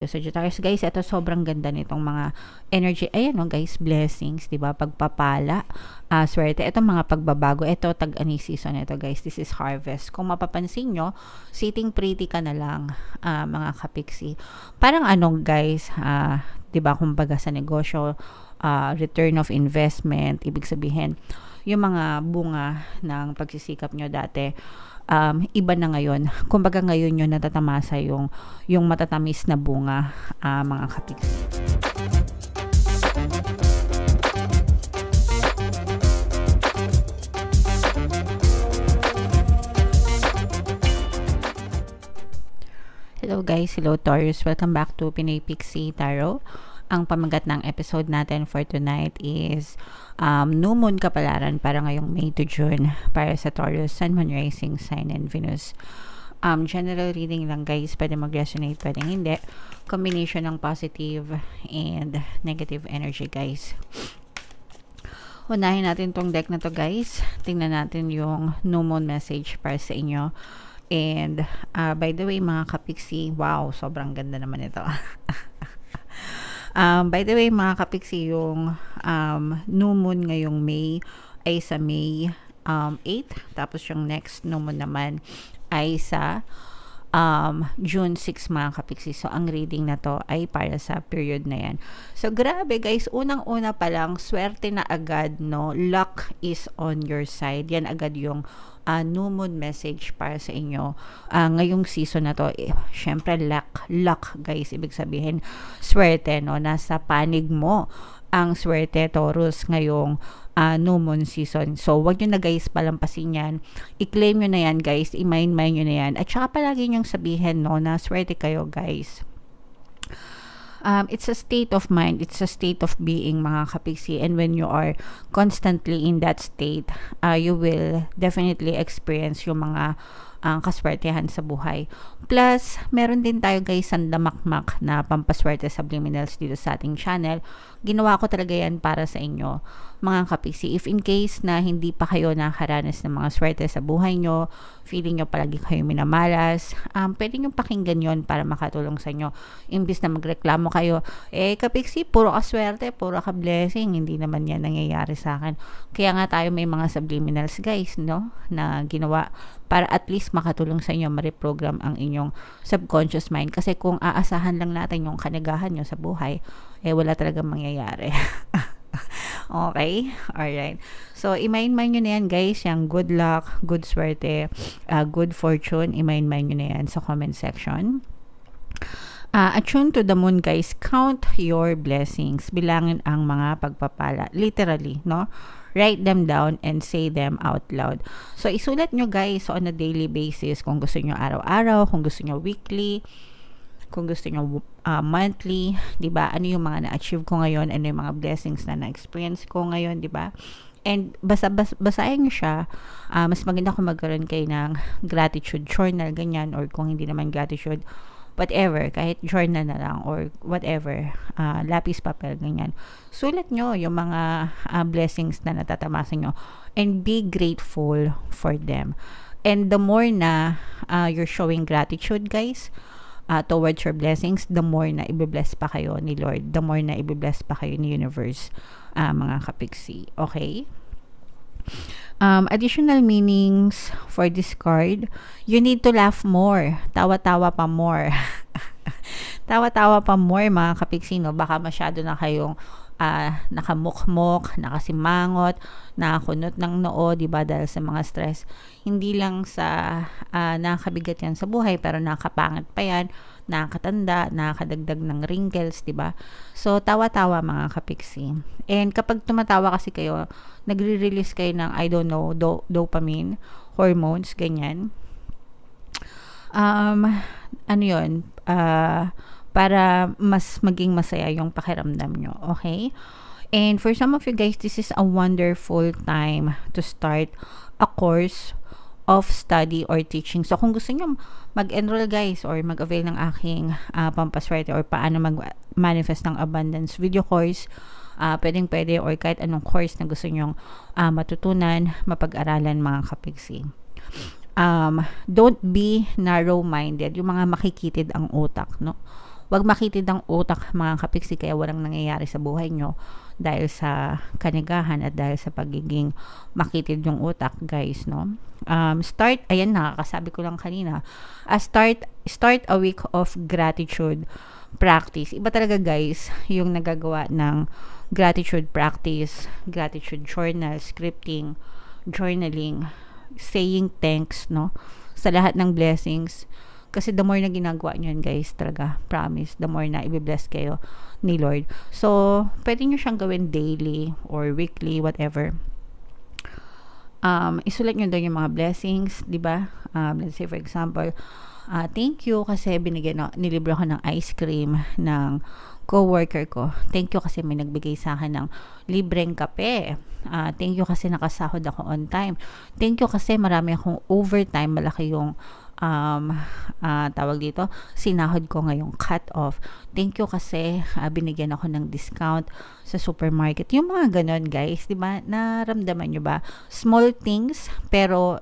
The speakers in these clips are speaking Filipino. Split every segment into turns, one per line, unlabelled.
Sagittarius, guys, ito sobrang ganda nitong mga energy. Ayan o guys, blessings, diba? Pagpapala, swerte. Ito mga pagbabago. Ito, tag-ani season ito guys. This is harvest. Kung mapapansin nyo, sitting pretty ka na lang, mga kapiksi. Parang anong guys, diba, kumbaga sa negosyo, return of investment, ibig sabihin, yung mga bunga ng pagsisikap nyo dati, iba na ngayon. Kumbaga ngayon yun natatamasa yung matatamis na bunga, mga kapiksi. Hello guys, hello Taurus. Welcome back to Pinoy Pixie Tarot. Ang pamagat ng episode natin for tonight is New Moon Kapalaran para ngayong May to June para sa Taurus, Sun, Moon, Rising Sign, and Venus. General reading lang guys, pwede mag-resonate, pwede hindi. Combination ng positive and negative energy guys. Unahin natin tong deck na to guys. Tingnan natin yung New Moon message para sa inyo. And by the way mga kapiksi, wow, sobrang ganda naman ito. By the way mga kapiksi, yung new moon ngayong May ay sa May 8, tapos yung next new moon naman ay sa June 6 mga kapiksi. So ang reading na to ay para sa period na yan. So grabe guys, unang-una pa lang, swerte na agad, no? Luck is on your side. Yan agad yung new moon message para sa inyo ngayong season na to. Syempre luck guys, ibig sabihin swerte, no? Nasa panig mo ang swerte Taurus ngayong new moon season. So wag nyo na guys palampasin yan, i-claim nyo na yan guys, i-mind nyo na yan, at saka palagi nyong sabihin, no, na swerte kayo guys. It's a state of mind, it's a state of being mga kapiksi, and when you are constantly in that state, you will definitely experience yung mga kaswertehan sa buhay. Plus, meron din tayo guys ang damakmak na pampaswerte subliminals dito sa ating channel. Ginawa ko talaga yan para sa inyo mga kapiksi. If in case na hindi pa kayo nakaranas ng mga swerte sa buhay nyo, feeling nyo palagi kayo minamalas, pwede nyo pakinggan yon para makatulong sa inyo. Imbis na magreklamo kayo, kapiksi, puro ka swerte, puro ka blessing, hindi naman yan nangyayari sa akin. Kaya nga tayo may mga subliminals guys, no, na ginawa para at least makatulong sa inyo ma-reprogram ang inyong subconscious mind. Kasi kung aasahan lang natin yung kanagahan nyo sa buhay, wala talagang mangyayari. Okay? Alright. So, i-mind nyo na yan guys, yung good luck, good swerte, good fortune, i-mind nyo na yan sa comment section. Attune to the moon guys, count your blessings, bilangin ang mga pagpapala, literally, no? Write them down and say them out loud. So, isulat nyo guys on a daily basis, kung gusto nyo araw-araw, kung gusto nyo weekly, kung gusto nyo monthly, diba? Ano yung mga na-achieve ko ngayon, ano yung mga blessings na na-experience ko ngayon, diba? And basahin nyo siya. Mas maganda kung magkaroon kayo ng gratitude journal, ganyan, or kung hindi naman gratitude, whatever, kahit journal na lang or whatever, lapis papel, ganyan. Sulat nyo yung mga blessings na natatamasa nyo and be grateful for them. And the more na you're showing gratitude guys, towards your blessings, the more na i-bless pa kayo ni Lord, the more na i-bless pa kayo ni Universe, mga kapiksi. Okay? Additional meanings for this card, you need to laugh more, tawa-tawa pa more. Tawa-tawa pa more mga kapiksi, no? Baka masyado na kayong nakamukmok, nakasimangot, nakakunot ng noo, diba, dahil sa mga stress. Hindi lang sa nakakabigat yan sa buhay, pero nakapangit pa yan, nakakatanda, nakakadagdag ng wrinkles, diba? So, tawa-tawa mga kapiksi. And kapag tumatawa kasi kayo, nagre-release kayo ng, I don't know, dopamine, hormones, ganyan. Ano yun? Para mas maging masaya yung pakiramdam nyo. Okay? And for some of you guys, this is a wonderful time to start a course of study or teaching. So, kung gusto nyo mag-enroll guys or mag-avail ng aking pampaswerte or paano mag-manifest ng abundance video course, pwedeng-pwede, or kahit anong course na gusto nyong matutunan, mapag-aralan mga kapiksi. Don't be narrow-minded, yung mga makikitid ang utak, no? Huwag makitid ang utak mga kapiksi kaya walang nangyayari sa buhay nyo dahil sa kanigahan at dahil sa pagiging makitid yung utak, guys, no? Start, ayan, nakakasabi ko lang kanina, start a week of gratitude practice. Iba talaga, guys, yung nagagawa ng gratitude practice, gratitude journal, scripting, journaling, saying thanks, no, sa lahat ng blessings. Kasi the more na ginagawa nyo yan, guys, talaga, promise, the more na i-bless kayo ni Lord. So, pwede nyo siyang gawin daily or weekly, whatever. Isulat nyo doon yung mga blessings, di ba? Let's say, for example, thank you kasi nilibre ko ng ice cream ng co-worker ko. Thank you kasi may nagbigay sa akin ng libreng kape. Thank you kasi nakasahod ako on time. Thank you kasi marami akong overtime. Malaki yung tawag dito, sinahod ko ngayong cut off. Thank you kasi binigyan ako ng discount sa supermarket. Yung mga ganon, guys, di ba? Naramdaman nyo ba? Small things, pero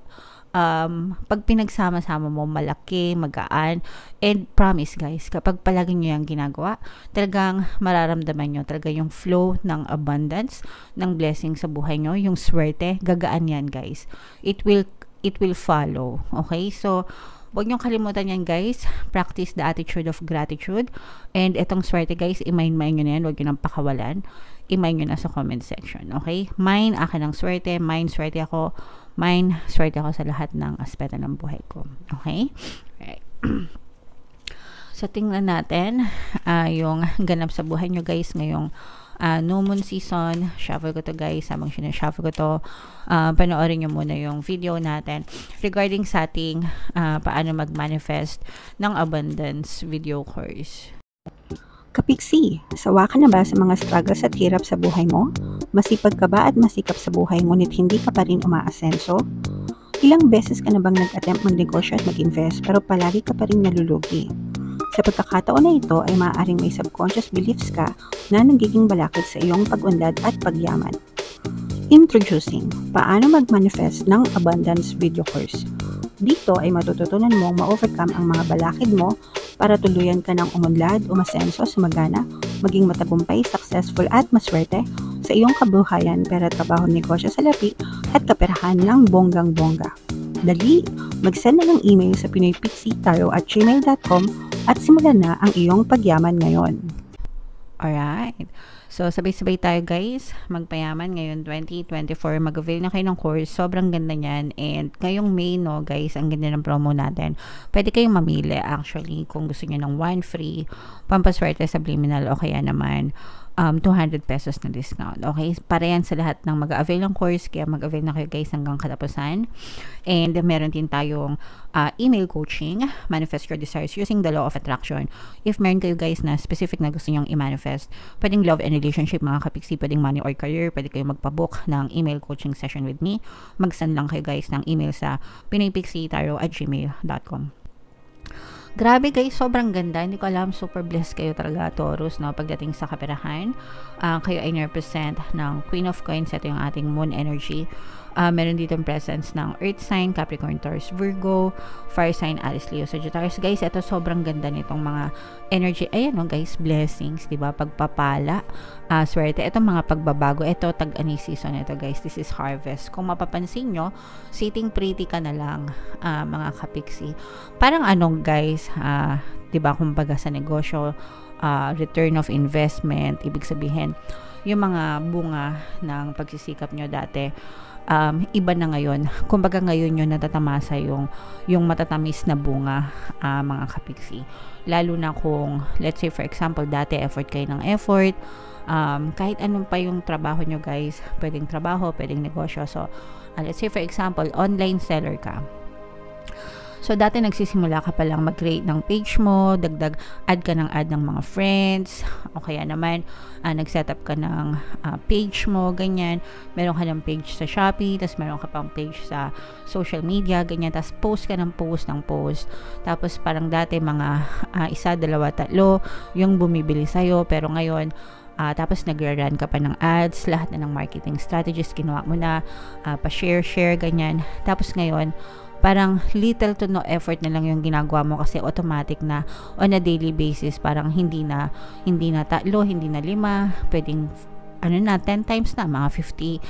pag pinagsama-sama mo, malaki, magaan, and promise, guys, kapag palagi nyo yung ginagawa, talagang mararamdaman nyo talaga yung flow ng abundance, ng blessing sa buhay nyo, yung swerte, gagaan yan, guys. It will follow. Okay? So, huwag niyong kalimutan yan, guys. Practice the attitude of gratitude. And etong swerte, guys, i-mind nyo na yan. Huwag nyo nang pakawalan. I-mind nyo na sa comment section. Okay? Mine, akin ang swerte. Mine, swerte ako. Mine, swerte ako sa lahat ng aspeto ng buhay ko. Okay? Right. So, tingnan natin yung ganap sa buhay nyo, guys, ngayong new moon season. Shuffle ko to, guys. Habang sinashuffle ko to, panoorin nyo muna yung video natin regarding sa ating paano mag-manifest ng abundance video course.
Kapiksi, sawa ka na ba sa mga struggles at hirap sa buhay mo? Masipag ka ba at masikap sa buhay ngunit hindi ka pa rin umaasenso? Ilang beses ka na bang nag-attempt magnegosyo at mag-invest pero palagi ka pa rin nalulugi? Sa pagkakataon na ito ay maaaring may subconscious beliefs ka na nagiging balakid sa iyong pag-unlad at pagyaman. Introducing, paano mag-manifest ng abundance video course. Dito ay matututunan mong ma-overcome ang mga balakid mo para tuluyan ka ng umunlad, umasenso, sumagana, maging matagumpay, successful at maswerte sa iyong kabuhayan, pera, trabaho, negosyo, salapi at kaperahan ng bonggang-bongga. Dali, mag-send na ng email sa pinoypixitaro@gmail.com at simulan na ang iyong pagyaman ngayon.
Alright. So, sabay-sabay tayo, guys. Magpayaman ngayon 2024. Mag-avail na kayo ng course. Sobrang ganda niyan. And ngayong May, no, guys, ang ganda ng promo natin. Pwede kayong mamili, actually, kung gusto niyo ng 1 free, pampaswerte subliminal, o kaya naman 200 pesos na discount. Okay? Para yan sa lahat ng mag-avail ng course. Kaya mag-avail na kayo, guys, hanggang katapusan. And meron din tayong email coaching, manifest your desires using the law of attraction. If meron kayo, guys, na specific na gusto nyong i-manifest, pwedeng love and relationship, mga kapiksi, pwedeng money or career, pwede kayo magpabook ng email coaching session with me. Mag-send lang kayo, guys, ng email sa pinoypixitaro@gmail.com. Grabe, guys, sobrang ganda. Hindi ko alam, super blessed kayo talaga, Taurus, no? Pagdating sa kaperahan, kayo ay represent ng Queen of Coins. Ito yung ating moon energy. Meron dito presence ng Earth sign, Capricorn, Taurus, Virgo, Fire sign, Aries, Leo, Sagittarius. Guys, ito sobrang ganda nitong mga energy. Ayan, no, guys, blessings, diba? Pagpapala, swerte. Ito mga pagbabago. Ito, tag-ani season ito, guys. This is harvest. Kung mapapansin nyo, sitting pretty ka na lang, mga kapiksi. Parang anong, guys, diba, kumbaga sa negosyo, return of investment, ibig sabihin, yung mga bunga ng pagsisikap nyo dati, iba na ngayon. Kumbaga ngayon yun natatamasa yung matatamis na bunga, mga kapiksi. Lalo na kung, let's say for example, dati effort kayo ng effort, kahit anong pa yung trabaho nyo, guys, pwedeng trabaho, pwedeng negosyo. So, let's say for example, online seller ka. So, dati nagsisimula ka pa lang mag-create ng page mo, add ka ng mga friends, o kaya naman, nag-setup ka ng page mo, ganyan. Meron ka ng page sa Shopee, tapos meron ka pang page sa social media, ganyan. Tapos post ka ng post. Tapos parang dati mga 1, 2, 3 yung bumibili sa'yo, pero ngayon, tapos nag-run ka pa ng ads, lahat na ng marketing strategies, ginawa mo na, pa-share, ganyan. Tapos ngayon, parang little to no effort na lang yung ginagawa mo kasi automatic na on a daily basis, parang hindi na 3, hindi na 5, pwedeng 10 times na, mga 50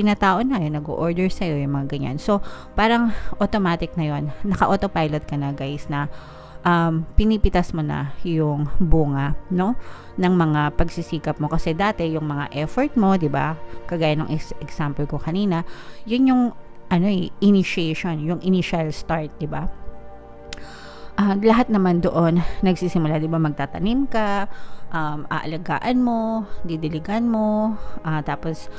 na tao na yung nag-order sa'yo, yung mga ganyan. So, parang automatic na yun. Naka-autopilot ka na, guys, na pinipitas mo na yung bunga, no, ng mga pagsisikap mo. Kasi dati, yung mga effort mo, di ba, kagaya ng example ko kanina, yun yung, initiation, yung initial start, di ba? Lahat naman doon nagsisimula, di ba, magtatanim ka, aalagaan mo, didiligan mo, tapos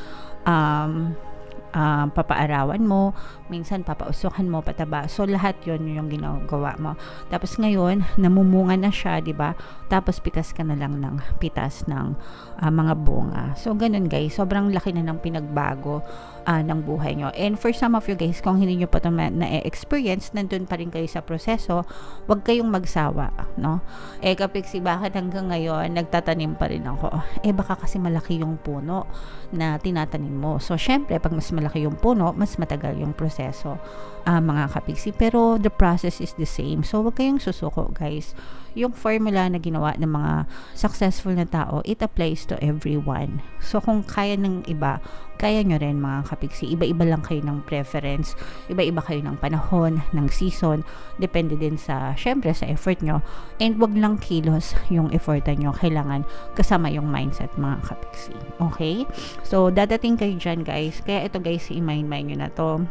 papaarawan mo, minsan papausukan mo, pataba. So lahat yon yung ginagawa mo. Tapos ngayon namumunga na siya, di ba? Tapos pitas ka na lang ng pitas ng mga bunga. So ganun, guys, sobrang laki na ng pinagbago ng buhay nyo. And for some of you, guys, kung hindi nyo pa ito na-experience, nandun pa rin kayo sa proseso, huwag kayong magsawa, no? Kapiksi, bakit hanggang ngayon nagtatanim pa rin ako? Baka kasi malaki yung puno na tinatanim mo. So syempre, pag mas malaki yung puno, mas matagal yung proseso, mga kapiksi. Pero the process is the same. So huwag kayong susuko, guys. Yung formula na ginawa ng mga successful na tao, it applies to everyone. So kung kaya ng iba, kaya nyo rin, mga kapiksi. Iba-iba lang kayo ng preference, iba-iba kayo ng panahon, ng season, depende din sa, syempre, sa effort nyo. And wag lang kilos yung effort nyo, kailangan kasama yung mindset, mga kapiksi. Okay? So dadating kayo dyan, guys. Kaya ito, guys, i-mind nyo na to.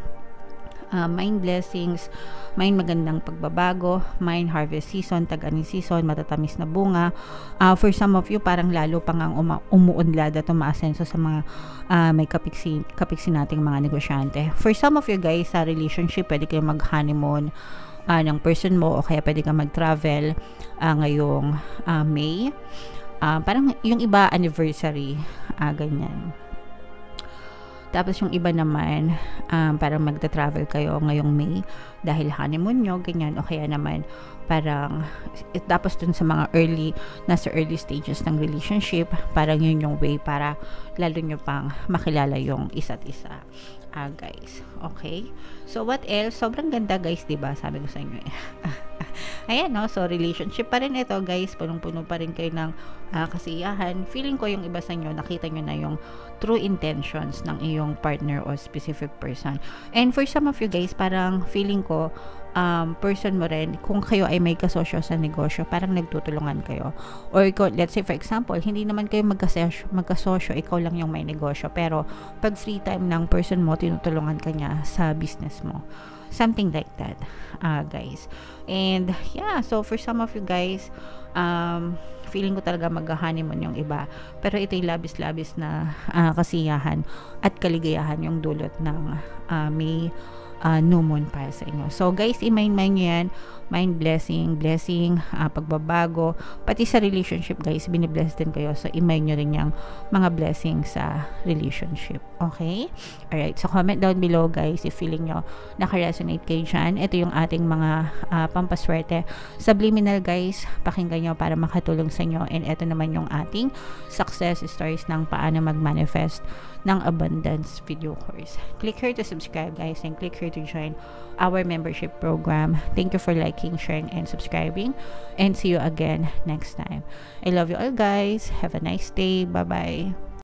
Mind blessings, mind magandang pagbabago, mind harvest season, tag-ani season, matatamis na bunga. For some of you, parang lalo pang ang umuunlad at umaasenso sa mga may kapiksi nating mga negosyante. For some of you, guys, sa relationship, pwede kayo mag-honeymoon ng person mo, o kaya pwede kang mag-travel ngayong May. Parang yung iba anniversary, ganyan. Tapos yung iba naman, parang magta-travel kayo ngayong May dahil honeymoon nyo, ganyan. O kaya naman, parang, tapos dun sa mga nasa early stages ng relationship, parang yun yung way para lalo nyo pang makilala yung isa't isa. Guys, okay? So, what else? Sobrang ganda, guys, diba? Sabi ko sa inyo Ayan, no? So, relationship pa rin ito, guys. Punong-puno pa rin kayo ng kasiyahan. Feeling ko yung iba sa inyo, nakita nyo na yung true intentions ng iyong partner o specific person. And for some of you, guys, parang feeling ko, person mo rin, kung kayo ay may kasosyo sa negosyo, parang nagtutulungan kayo. Or let's say, for example, hindi naman kayo magkasosyo, ikaw lang yung may negosyo. Pero, pag free time ng person mo, tinutulungan ka niya sa business mo. Something like that, guys. And, yeah, so for some of you, guys, feeling ko talaga mag-honeymoon yung iba. Pero ito'y labis-labis na kasiyahan at kaligayahan yung dulot ng may new moon para sa inyo. So guys, i-mind nyo yan. Mind blessing, pagbabago, pati sa relationship, guys, binibless din kayo. So i-mind nyo rin yung mga blessings sa relationship. Okay? Alright, so comment down below, guys, if feeling nyo naka-resonate kayo dyan. Ito yung ating mga pampaswerte. Subliminal, guys, pakinggan nyo para makatulong sa inyo. And ito naman yung ating success stories ng paano mag-manifest ng abundance video course. Click here to subscribe, guys, and click here to join our membership program. Thank you for liking, sharing, and subscribing, and see you again next time. I love you all, guys. Have a nice day. Bye-bye.